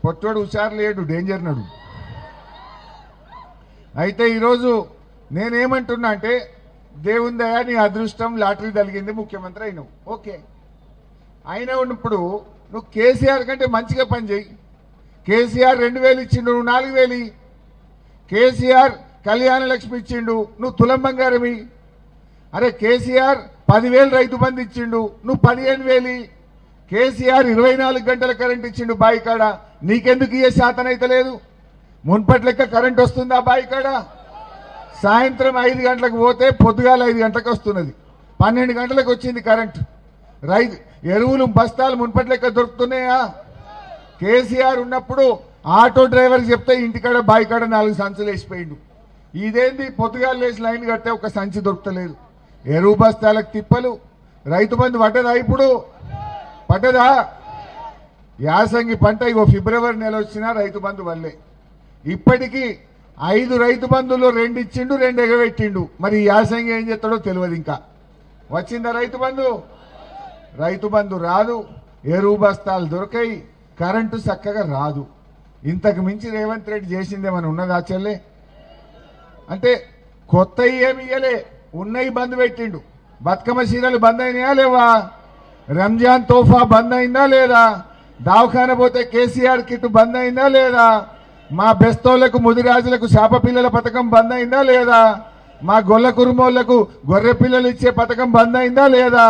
పొట్టోడు హుషారు లేడు, డేంజర్ నడు. అయితే ఈరోజు నేనేమంటున్నా అంటే దేవుని దయ నీ అదృష్టం లాటరీ తగిలింది, ముఖ్యమంత్రి అయినావు. ఓకే, అయినా ఉన్నప్పుడు నువ్వు కేసీఆర్ కంటే మంచిగా పని చేయి. కేసీఆర్ 2000 ఇచ్చిండు, నువ్వు 4000. కేసీఆర్ కళ్యాణ లక్ష్మి ఇచ్చిండు, నువ్వు తులం బంగారమి. అరే కేసీఆర్ 10,000 రైతు బంధు ఇచ్చిండు, నువ్వు 15,000. కేసీఆర్ 24 గంటల కరెంట్ ఇచ్చిండు బాయి కాడ, నీకెందుకు ఇయ్యే శాతం అయితే లేదు? మున్పటి లెక్క కరెంట్ వస్తుందా బాయి కాడ? సాయంత్రం 5 గంటలకు పోతే పొద్దుగాల 5 గంటలకు వస్తున్నది, 12 గంటలకు వచ్చింది కరెంట్. ఎరువులు బస్తాలు మున్పటి లెక్క దొరుకుతున్నాయా? కేసీఆర్ ఉన్నప్పుడు ఆటో డ్రైవర్కి చెప్తే ఇంటికాడ బాయి కాడ 4 సంచులు వేసిపోయిండు. ఇదేంది పొద్దుగాల లేచి లైన్ కడితే ఒక సంచి దొరకలేదు. ఎరువు బస్తాలకు తిప్పలు. రైతు బంధు పడ్డదా? ఇప్పుడు పడ్డదా? యాసంగి పంట ఇగో ఫిబ్రవరి నెల వచ్చినా రైతు బంధు వల్లే. ఇప్పటికీ 5 రైతు బంధులు 2 ఇచ్చిండు, 2 ఎగబెట్టిండు. మరి యాసంగి ఏం చేస్తాడో తెలియదు. ఇంకా వచ్చిందా రైతు బంధు? రైతు బంధు రాదు, ఎరువు బస్తాలు దొరకాయి, కరెంటు చక్కగా రాదు. ఇంతకు మించి రేవంత్ రెడ్డి చేసిందేమని ఉన్నదా చెల్లె? అంటే కొత్త ఏమి ఇయ్యలే, ఉన్నవి బంద్ పెట్టిండు. బతుకమ్మ చీరలు బంద్ అయినాయా లేవా? రంజాన్ తోఫా బంద్ అయిందా లేదా? దవాఖాన పోతే కేసీఆర్ కిట్ బంద్ అయిందా లేదా? మా బెస్తోళ్లకు ముదిరాజులకు శాప పిల్లల పథకం బంద్ అయిందా లేదా? మా గొల్ల కురుమోళ్లకు గొర్రె పిల్లలు ఇచ్చే పథకం బంద్ అయిందా లేదా?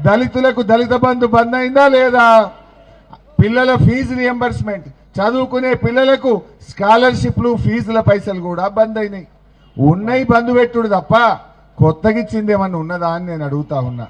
దళితులకు దళిత బంధు బంద్ అయిందా లేదా? పిల్లల ఫీజు రియంబర్స్మెంట్, చదువుకునే పిల్లలకు స్కాలర్షిప్లు ఫీజుల పైసలు కూడా బంద్ అయినాయి. ఉన్నాయి బంధు పెట్టుడు తప్ప కొత్తగా ఇచ్చిందేమన్నా ఉన్నదా అని నేను అడుగుతా ఉన్నా.